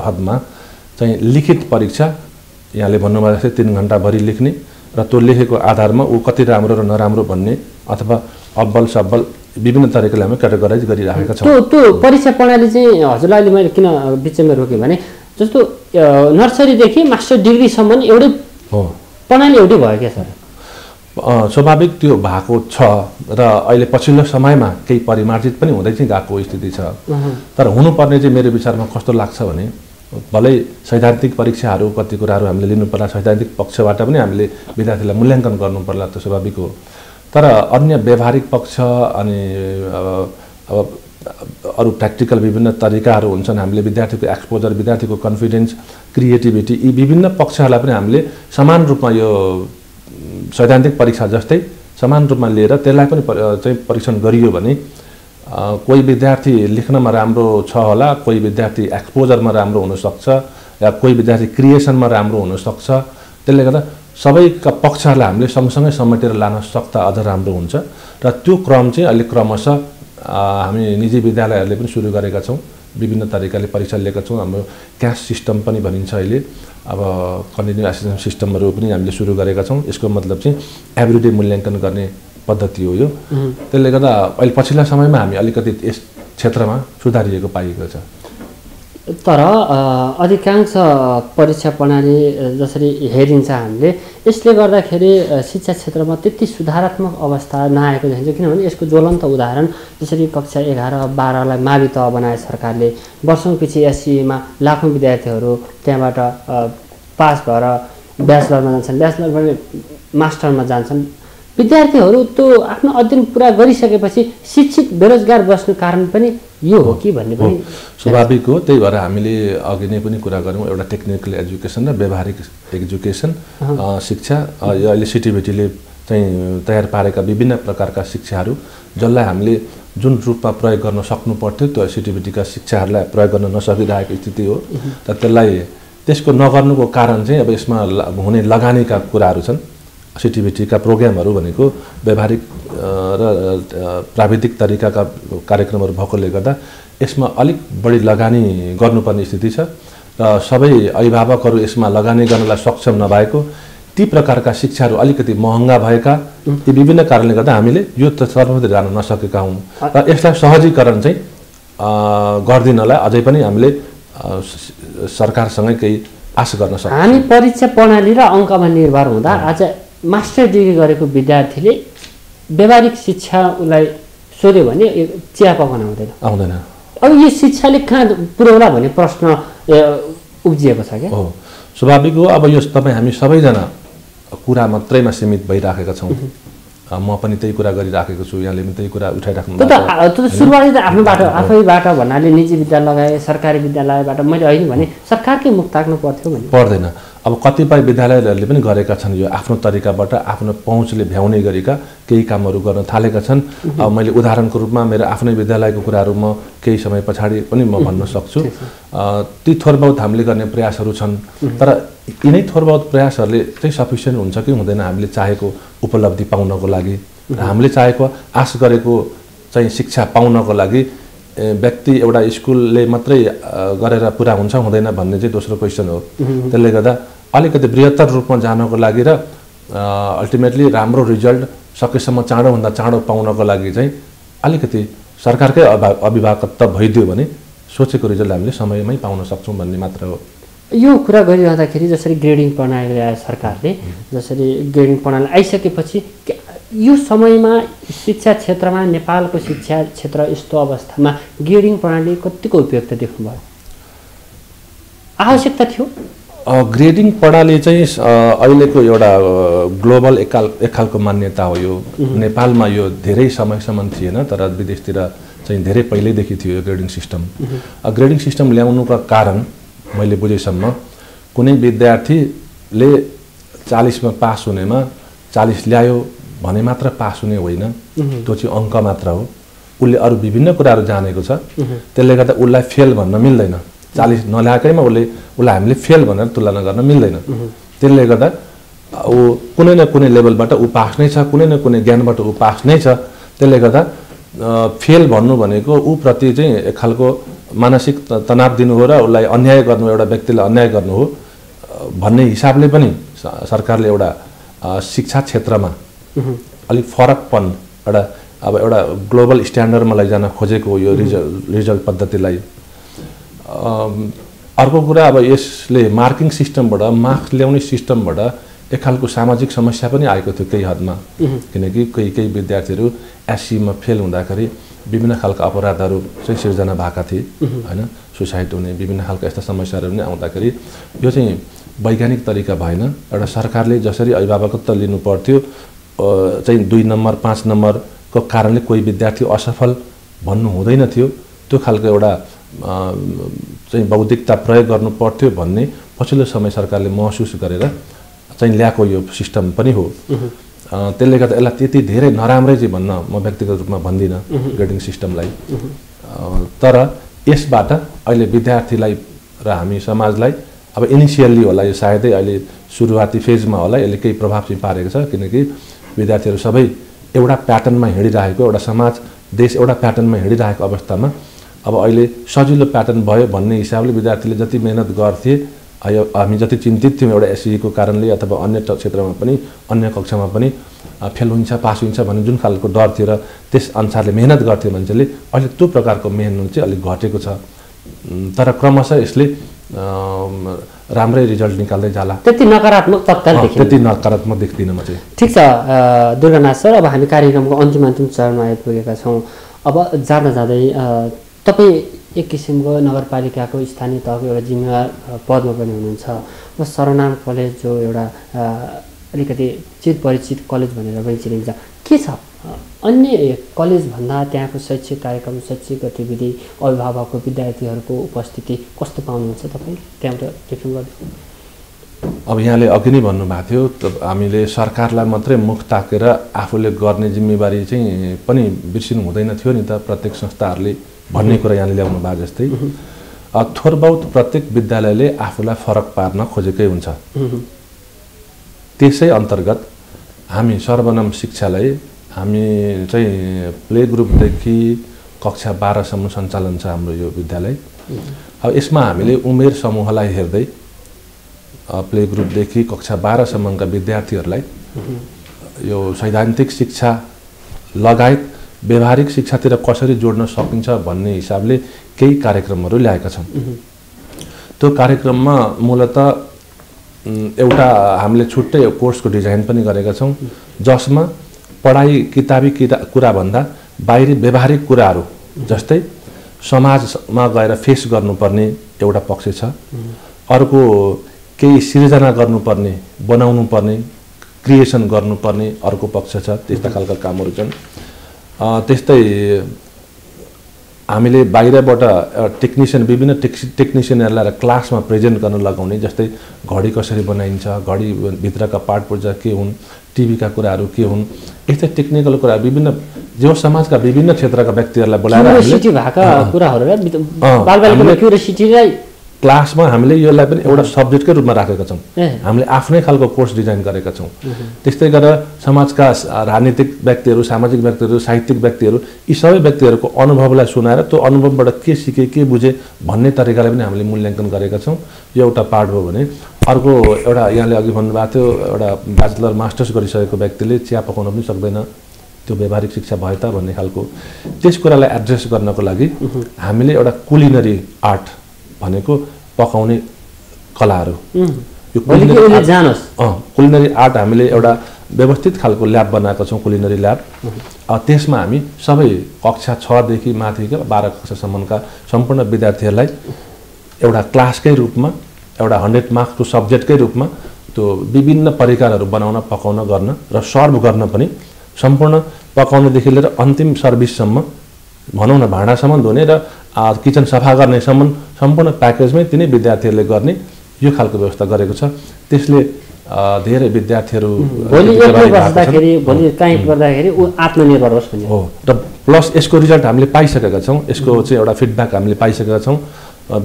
हदमा चाहिँ लिखित परीक्षा, यहाँले भन्नुभएको जस्तै 3 घण्टाभरि लेख्ने र त्यो लेखेको आधारमा ऊ कति राम्रो र नराम्रो भन्ने अथवा अब्बल सब्बल विभिन्न तरिकाले हामी क्याटेगोराइज गरिराखेका छौँ। त्यो परीक्षा प्रणाली चाहिँ हजुरलाई अहिले मैले किन बिचमा रोकेँ भने जस्तो नर्सरीदेखि मास्टर डिग्रीसम्म एउटै प्रणाली एउटै भयो क्या सर? स्वाभाविक त्यो भएको छ र अहिले पछिल्लो समयमा केही परिमार्जित पनि हुँदै चाहिँ गएको स्थिति छ। तर हुनुपर्ने चाहिँ मेरो विचारमा कस्तो लाग्छ भने भलै सैद्धान्तिक परीक्षाहरू कति कुराहरू हामीले लिनुपर्ला, सैद्धान्तिक पक्षबाट पनि हामीले विद्यार्थीलाई मूल्याङ्कन गर्नुपर्ला, त्यो स्वाभाविक हो। तर अन्य व्यवहारिक पक्ष अनि अब अरू प्र्याक्टिकल विभिन्न तरिकाहरू हुन्छन्, हामीले विद्यार्थीको एक्सपोजर, विद्यार्थीको कन्फिडेन्स, क्रिएटिभिटी, यी विभिन्न पक्षहरूलाई पनि हामीले समान रूपमा यो सैद्धान्तिक परीक्षा जस्तै समान रूपमा लिएर त्यसलाई पनि चाहिँ परीक्षण गरियो भने कोही विद्यार्थी लेख्नमा राम्रो छ होला, कोही विद्यार्थी एक्सपोजरमा राम्रो हुनसक्छ, या कोही विद्यार्थी क्रिएसनमा राम्रो हुनसक्छ। त्यसले गर्दा सबैका पक्षहरूलाई हामीले सँगसँगै समेटेर लान सक्दा अझ राम्रो हुन्छ। र त्यो क्रम चाहिँ अहिले क्रमशः हामी निजी विद्यालयहरूले पनि सुरु गरेका छौँ, विभिन्न तरिकाले परीक्षा लिएका छौँ। हाम्रो क्यास सिस्टम पनि भनिन्छ अहिले, अब कन्टिन्यू एसेसमेन्ट सिस्टमहरू पनि हामीले सुरु गरेका छौँ। यसको मतलब चाहिँ एभ्रिडे मूल्याङ्कन गर्ने पद्धति हो यो। त्यसले गर्दा अहिले पछिल्ला समयमा हामी अलिकति यस क्षेत्रमा सुधारिएको पाइएको छ। तर अधिकांश परीक्षा प्रणाली जसरी हेरिन्छ हामीले, यसले गर्दाखेरि शिक्षा क्षेत्रमा त्यति सुधारात्मक अवस्था नआएको देखिन्छ। किनभने यसको ज्वलन्त उदाहरण जसरी कक्षा 11-12लाई मावि तह बनाए सरकारले, वर्षौँपछि एससीमा लाखौँ विद्यार्थीहरू त्यहाँबाट पास भएर ब्याचलरमा जान्छन्, ब्याचलरबाट मास्टरमा जान्छन्। विद्यार्थीहरू त्यो आफ्नो अध्ययन पुरा गरिसकेपछि शिक्षित बेरोजगार बस्नु कारण पनि यो हो कि भन्ने पनि स्वाभाविक हो। त्यही भएर हामीले अघि नै पनि कुरा गऱ्यौँ, एउटा टेक्निकल एजुकेसन र व्यवहारिक एजुकेसन शिक्षा, अहिले सिटिभिटीले चाहिँ तयार पारेका विभिन्न प्रकारका शिक्षाहरू जसलाई हामीले जुन रूपमा प्रयोग गर्न सक्नु पर्थ्यो त्यो सिटिभिटीका शिक्षाहरूलाई प्रयोग गर्न नसकिरहेको स्थिति हो। तर त्यसलाई त्यसको नगर्नुको कारण चाहिँ अब यसमा हुने लगानीका कुराहरू छन्। सिटिभिटीका प्रोग्रामहरू भनेको व्यवहारिक र प्राविधिक तरिकाका कार्यक्रमहरू भएकोले गर्दा यसमा अलिक बढी लगानी गर्नुपर्ने स्थिति छ र सबै अभिभावकहरू यसमा लगानी गर्नलाई सक्षम नभएको, ती प्रकारका शिक्षाहरू अलिकति महँगा भएका, यी विभिन्न कारणले गर्दा हामीले यो तर्फतिर जान नसकेका हौँ। र यसलाई सहजीकरण चाहिँ गरिदिनलाई अझै पनि हामीले सरकारसँगै केही आशा गर्न सक्छौँ। हामी परीक्षा प्रणाली र अङ्कमा निर्भर हुँदा आज मास्टर डिग्री गरेको विद्यार्थीले व्यवहारिक शिक्षा उसलाई सोध्यो भने चिया पकाउन आउँदैन। अब यो शिक्षाले कहाँ पुर्याउला भन्ने प्रश्न उब्जिएको छ क्या? हो, स्वाभाविक हो। अब यो तपाईँ हामी सबैजना कुरा मात्रैमा सीमित भइराखेका छौँ। म पनि त्यही कुरा गरिराखेको छु, यहाँले पनि त्यही कुरा उठाइराख्नु भएको छ। सुरुवाती त आफ्नोबाट आफैबाट भन्नाले निजी विद्यालय लगाए, सरकारी विद्यालयबाट मैले होइन भने सरकारकै मुख ताक्नु पर्थ्यो भने पर्दैन। अब कतिपय विद्यालयहरूले पनि गरेका छन्, यो आफ्नो तरिकाबाट आफ्नो पहुँचले भ्याउने गरेका केही कामहरू गर्न थालेका छन्। अब मैले उदाहरणको रूपमा मेरो आफ्नै विद्यालयको कुराहरू म केही समय पछाडि पनि म भन्न सक्छु। ती थोरबहुत हामीले गर्ने प्रयासहरू छन्, तर यिनै थोरबहुत प्रयासहरूले चाहिँ सफिसियन्ट हुन्छ कि हुँदैन हामीले चाहेको उपलब्धि पाउनको लागि, हामीले चाहेको आश गरेको चाहिँ शिक्षा पाउनको लागि व्यक्ति एउटा स्कुलले मात्रै गरेर पुरा हुन्छ हुँदैन भन्ने चाहिँ दोस्रो क्वेसन हो। त्यसले गर्दा अलिकति बृहत्तर रूपमा जानको लागि र अल्टिमेटली राम्रो रिजल्ट सकेसम्म चाँडोभन्दा चाँडो पाउनको लागि चाहिँ अलिकति सरकारकै अभिभावकत्व भइदियो भने सोचेको रिजल्ट हामीले समयमै पाउन सक्छौँ भन्ने मात्र हो। यो कुरा गरिरहँदाखेरि जसरी ग्रेडिङ प्रणाली ल्याए सरकारले, जसरी ग्रेडिङ प्रणाली आइसकेपछि यो समयमा शिक्षा क्षेत्रमा नेपालको शिक्षा क्षेत्र यस्तो अवस्थामा ग्रेडिङ प्रणाली कतिको उपयुक्त देख्नुभयो? आवश्यकता थियो? ग्रेडिङ प्रणाली चाहिँ अहिलेको एउटा ग्लोबल एक खालको मान्यता हो। यो नेपालमा यो धेरै समयसम्म थिएन, तर विदेशतिर चाहिँ धेरै पहिल्यैदेखि थियो यो ग्रेडिङ सिस्टम। ग्रेडिङ सिस्टम ल्याउनुको कारण मैले बुझेसम्म कुनै विद्यार्थीले 40मा पास हुनेमा 40 ल्यायो भने मात्र पास हुने होइन, त्यो चाहिँ अङ्क मात्र हो। उसले अरू विभिन्न कुराहरू जानेको छ, त्यसले गर्दा उसलाई फेल भन्न मिल्दैन। 40 नल्याएकैमा उसलाई हामीले फेल भनेर तुलना गर्न मिल्दैन। त्यसले गर्दा ऊ कुनै न कुनै लेभलबाट ऊ पास नै छ, कुनै न कुनै ज्ञानबाट ऊ पास नै छ। त्यसले गर्दा फेल भन्नु भनेको ऊ प्रति चाहिँ एक खालको मानसिक तनाव दिनु हो र उसलाई अन्याय गर्नु, एउटा व्यक्तिलाई अन्याय गर्नु हो भन्ने हिसाबले पनि सरकारले एउटा शिक्षा क्षेत्रमा अलिक फरकपन एउटा ग्लोबल स्ट्यान्डर्डमा लैजान खोजेको यो रिजल्ट पद्धतिलाई। अर्को कुरा अब यसले मार्किङ सिस्टमबाट, मार्क्स ल्याउने सिस्टमबाट एक खालको सामाजिक समस्या पनि आएको थियो केही हदमा, किनकि केही विद्यार्थीहरू एससीमा फेल हुँदाखेरि विभिन्न खालका अपराधहरू चाहिँ सिर्जना भएका थिए होइन, सुसाइड हुने विभिन्न खालका यस्ता समस्याहरू पनि आउँदाखेरि यो चाहिँ वैज्ञानिक तरिका भएन। एउटा सरकारले जसरी अभिभावकत्व लिनु पर्थ्यो चाहिँ 2 नम्बर 5 नम्बरको कारणले कोही विद्यार्थी असफल भन्नु हुँदैन थियो, त्यो खालको एउटा चाहिँ बौद्धिकता प्रयोग गर्नु पर्थ्यो भन्ने पछिल्लो समय सरकारले महसुस गरेर चाहिँ ल्याएको यो सिस्टम पनि हो। त्यसले गर्दा यसलाई त्यति धेरै नराम्रै चाहिँ भन्न म व्यक्तिगत रूपमा भन्दिनँ ग्रेडिङ सिस्टमलाई। तर यसबाट अहिले विद्यार्थीलाई र हामी समाजलाई अब इनिसियल्ली होला, यो सायदै अहिले सुरुवाती फेजमा होला, यसले केही प्रभाव चाहिँ पारेको छ, किनकि विद्यार्थीहरू सबै एउटा प्याटर्नमा हिँडिरहेको, एउटा समाज देश एउटा प्याटर्नमा हिँडिरहेको अवस्थामा अब अहिले सजिलो प्याटर्न भयो भन्ने हिसाबले विद्यार्थीले जति मेहनत गर्थे, हामी जति चिन्तित थियौँ एउटा एससीको कारणले अथवा अन्य क्षेत्रमा पनि अन्य कक्षामा पनि फेल हुन्छ पास हुन्छ भन्ने जुन खालको डर थियो र त्यस अनुसारले मेहनत गर्थ्यो मान्छेले, अहिले त्यो प्रकारको मेहनत चाहिँ अलिक घटेको छ। तर क्रमशः यसले राम्रै रिजल्ट निकाल्दै जाला। त्यति नकारात्मक तत्काल देखिन्छ, त्यति नकारात्मक देख्दिनँ म चाहिँ। ठिक छ दुर्गानाथ सर, अब हामी कार्यक्रमको अन्तिम चरणमा आइपुगेका छौँ। अब जाँदै तपाईँ एक किसिमको नगरपालिकाको स्थानीय तहको एउटा जिम्मेवार पदमा पनि हुनुहुन्छ। अब सरनाम कलेज जो एउटा अलिकति चिर परिचित कलेज भनेर पनि चिनिन्छ, के छ अन्य कलेजभन्दा त्यहाँको शैक्षिक कार्यक्रम, शैक्षिक गतिविधि, अभिभावकको विद्यार्थीहरूको उपस्थिति कस्तो पाउनुहुन्छ तपाईँ त्यहाँबाट ब्रिफिङ गर्नु? अब यहाँले अघि नै भन्नुभएको थियो हामीले सरकारलाई मात्रै मुख ताकेर आफूले गर्ने जिम्मेवारी चाहिँ पनि बिर्सिनु हुँदैन थियो नि त, प्रत्येक संस्थाहरूले भन्ने कुरा यहाँले ल्याउनु भएको जस्तै थोरबहुत प्रत्येक विद्यालयले आफूलाई फरक पार्न खोजेकै हुन्छ। त्यसै अन्तर्गत हामी सर्वनाम शिक्षालय हामी चाहिँ प्ले ग्रुपदेखि कक्षा 12 सम्म सञ्चालन छ हाम्रो यो विद्यालय। अब यसमा हामीले उमेर समूहलाई हेर्दै प्ले ग्रुपदेखि कक्षा 12 सम्मका विद्यार्थीहरूलाई यो सैद्धान्तिक शिक्षा लगायत व्यवहारिक शिक्षातिर कसरी जोड्न सकिन्छ भन्ने हिसाबले केही कार्यक्रमहरू ल्याएका छौँ। त्यो कार्यक्रममा मूलतः एउटा हामीले छुट्टै कोर्सको डिजाइन पनि गरेका छौँ, जसमा पढाइ किताबी कुराभन्दा बाहिरी व्यवहारिक कुराहरू जस्तै समाजमा गएर फेस गर्नुपर्ने एउटा पक्ष छ, अर्को केही सिर्जना गर्नुपर्ने, बनाउनु पर्ने, क्रिएसन गर्नुपर्ने अर्को पक्ष छ, त्यस्ता खालका कामहरू छन्। त्यस्तै हामीले बाहिरबाट टेक्निसियन विभिन्न टेक्निसियनहरूलाई क्लासमा प्रेजेन्ट गर्न लगाउने, जस्तै घडी कसरी बनाइन्छ, घडी भित्रका पार्ट पुर्जा के हुन्, टिभीका कुराहरू के हुन्, यस्तै टेक्निकल कुरा विभिन्न जो समाजका विभिन्न क्षेत्रका व्यक्तिहरूलाई बोलाएर क्लासमा हामीले यसलाई पनि एउटा सब्जेक्टकै रूपमा राखेका छौँ। हामीले आफ्नै खालको कोर्स डिजाइन गरेका छौँ। त्यस्तै गरेर समाजका राजनीतिक व्यक्तिहरू, सामाजिक व्यक्तिहरू, साहित्यिक व्यक्तिहरू, यी सबै व्यक्तिहरूको अनुभवलाई सुनाएर त्यो अनुभवबाट के सिके के बुझे भन्ने तरिकाले पनि हामीले मूल्याङ्कन गरेका छौँ। यो एउटा पार्ट हो भने अर्को एउटा यहाँले अघि भन्नुभएको थियो एउटा ब्याचलर मास्टर्स गरिसकेको व्यक्तिले चिया पकाउन पनि सक्दैन, त्यो व्यवहारिक शिक्षा भयो त भन्ने खालको त्यस कुरालाई एड्रेस गर्नको लागि हामीले एउटा कुलिनरी आर्ट भनेको पकाउने कलाहरू, यो कुलिनरी आर्ट हामीले एउटा व्यवस्थित खालको ल्याब बनाएको छौँ, कुलिनरी ल्याब। त्यसमा हामी सबै कक्षा 6 देखि माथिका 12 कक्षासम्मका सम्पूर्ण विद्यार्थीहरूलाई एउटा क्लासकै रूपमा एउटा 100 मार्क्सको सब्जेक्टकै रूपमा त्यो विभिन्न परिकारहरू बनाउन, पकाउन, गर्न र सर्भ गर्न पनि सम्पूर्ण पकाउनेदेखि लिएर अन्तिम सर्भिससम्म भनौँ न भाँडासम्म धुने र किचन सफा गर्नेसम्म सम्पूर्ण प्याकेजमै तिनै विद्यार्थीहरूले गर्ने यो खालको व्यवस्था गरेको छ। त्यसले धेरै विद्यार्थीहरू आत्मनिर्भर होस् भन्ने हो र प्लस यसको रिजल्ट हामीले पाइसकेका छौँ। यसको चाहिँ एउटा फिडब्याक हामीले पाइसकेका छौँ।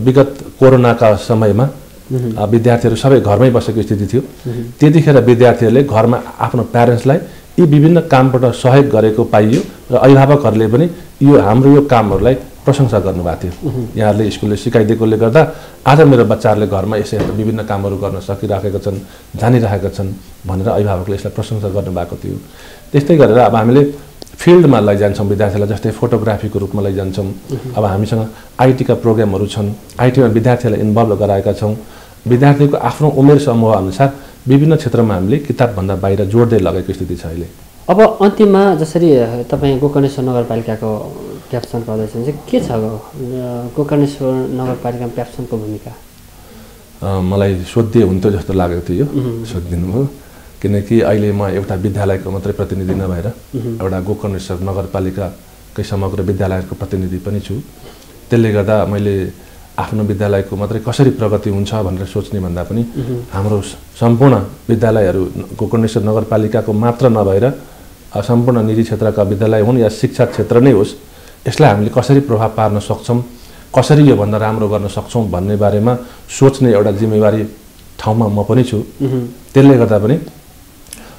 विगत कोरोनाका समयमा विद्यार्थीहरू सबै घरमै बसेको स्थिति थियो। त्यतिखेर विद्यार्थीहरूले घरमा आफ्नो प्यारेन्ट्सलाई यी विभिन्न कामबाट सहयोग गरेको पाइयो र अभिभावकहरूले पनि यो हाम्रो यो कामहरूलाई प्रशंसा गर्नुभएको थियो। यहाँहरूले स्कुलले सिकाइदिएकोले गर्दा आज मेरो बच्चाहरूले घरमा यसै विभिन्न कामहरू गर्न सकिराखेका छन्, जानिरहेका छन् भनेर अभिभावकले यसलाई प्रशंसा गर्नुभएको थियो। त्यस्तै गरेर अब हामीले फिल्डमा लैजान्छौँ विद्यार्थीलाई, जस्तै फोटोग्राफीको रूपमा लैजान्छौँ। अब हामीसँग आइटीका प्रोग्रामहरू छन्, आइटीमा विद्यार्थीलाई इन्भल्भ गराएका छौँ। विद्यार्थीको आफ्नो उमेर समूह अनुसार विभिन्न क्षेत्रमा हामीले किताबभन्दा बाहिर जोड्दै लगेको स्थिति छ अहिले। अब अन्तिममा जसरी तपाईँ गोकर्णेश्वर नगरपालिकाको प्याप्सन गर्दैछ भने चाहिँ के छ गोकर्णेश्वर नगरपालिकामा प्याप्सनको भूमिका? मलाई सोध्दिए हुन्थ्यो जस्तो लागेको थियो, सोधिदिनु भयो। किनकि अहिले म एउटा विद्यालयको मात्रै प्रतिनिधि नभएर एउटा गोकर्णेश्वर नगरपालिकाकै समग्र विद्यालयको प्रतिनिधि पनि छु। त्यसले गर्दा मैले आफ्नो विद्यालयको मात्रै कसरी प्रगति हुन्छ भनेर सोच्ने भन्दा पनि हाम्रो सम्पूर्ण विद्यालयहरू गोकर्णेश्वर नगरपालिकाको मात्र नभएर सम्पूर्ण निजी क्षेत्रका विद्यालय हुन् या शिक्षा क्षेत्र नै होस्, यसलाई हामीले कसरी प्रभाव पार्न सक्छौँ, कसरी योभन्दा राम्रो गर्न सक्छौँ भन्ने बारेमा सोच्ने एउटा जिम्मेवारी ठाउँमा म पनि छु। त्यसले गर्दा पनि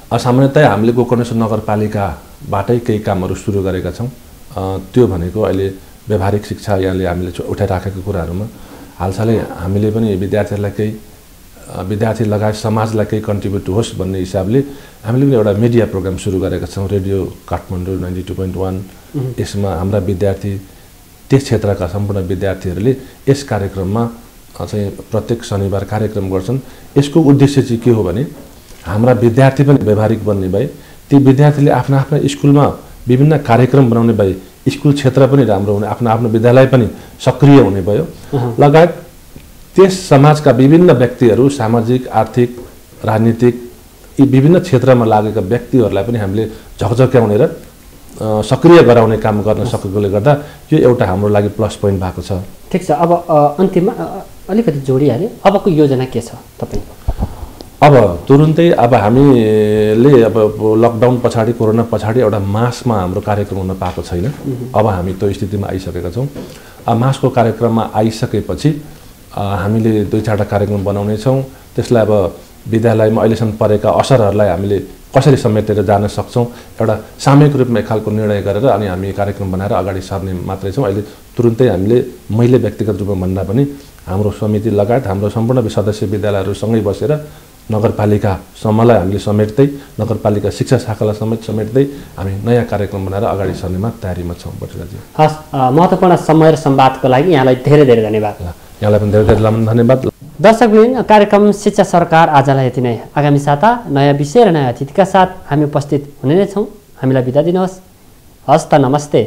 सामान्यतया हामीले गोकर्णेश्वर नगरपालिकाबाटै केही कामहरू सुरु गरेका छौँ। त्यो भनेको अहिले व्यावहारिक शिक्षा यहाँले हामीले उठाइराखेको कुराहरूमा हालसालै हामीले पनि विद्यार्थीहरूलाई केही विद्यार्थी लगायत समाजलाई केही कन्ट्रिब्युट होस् भन्ने हिसाबले हामीले पनि एउटा मिडिया प्रोग्राम सुरु गरेका छौँ, रेडियो काठमाडौँ 92.1। यसमा हाम्रा विद्यार्थी त्यस क्षेत्रका सम्पूर्ण विद्यार्थीहरूले यस कार्यक्रममा चाहिँ प्रत्येक शनिबार कार्यक्रम गर्छन्। यसको उद्देश्य चाहिँ के हो भने हाम्रा विद्यार्थी पनि व्यावहारिक बन्ने भए, ती विद्यार्थीले आफ्ना आफ्ना स्कुलमा विभिन्न कार्यक्रम बनाउने भए, स्कुल क्षेत्र पनि राम्रो हुने, आफ्नो आफ्नो विद्यालय पनि सक्रिय हुने भयो, लगायत त्यस समाजका विभिन्न व्यक्तिहरू सामाजिक, आर्थिक, राजनीतिक यी विभिन्न क्षेत्रमा लागेका व्यक्तिहरूलाई पनि हामीले झकझक्याउने र सक्रिय गराउने काम गर्न सकेकोले गर्दा यो एउटा हाम्रो लागि प्लस पोइन्ट भएको छ। ठिक छ। अब अन्तिममा अलिकति जोडिहाल्यो, अबको योजना के छ तपाईँको? अब तुरुन्तै अब हामीले अब लकडाउन पछाडि, कोरोना पछाडि एउटा मासमा हाम्रो कार्यक्रम हुन पाएको छैन। अब हामी त्यो स्थितिमा आइसकेका छौँ। मासको कार्यक्रममा आइसकेपछि हामीले 2-4वटा कार्यक्रम बनाउनेछौँ। त्यसलाई अब विद्यालयमा अहिलेसम्म परेका असरहरूलाई हामीले कसरी समेटेर जान सक्छौँ, एउटा सामूहिक रूपमा एक खालको निर्णय गरेर अनि हामी कार्यक्रम बनाएर अगाडि सर्ने मात्रै छौँ। अहिले तुरुन्तै हामीले मैले व्यक्तिगत रूपमा भन्दा पनि हाम्रो समिति लगायत हाम्रो सम्पूर्ण सदस्य विद्यालयहरूसँगै बसेर नगरपालिकासम्मलाई हामीले समेट्दै, नगरपालिका शिक्षा शाखालाई समेट्दै हामी नयाँ कार्यक्रम बनाएर अगाडि सर्नेमा तयारीमा छौँ। बटुलाजी, हस्, महत्त्वपूर्ण समय र संवादको लागि यहाँलाई धेरै धेरै धन्यवाद। यहाँलाई पनि धेरै धेरै धन्यवाद। दर्शकवृन्द, कार्यक्रम शिक्षा सरकार आजलाई यति नै। आगामी साता नयाँ विषय र नयाँ अतिथिका साथ हामी उपस्थित हुने नै छौँ। हामीलाई बिदा दिनुहोस्। हस्त, नमस्ते।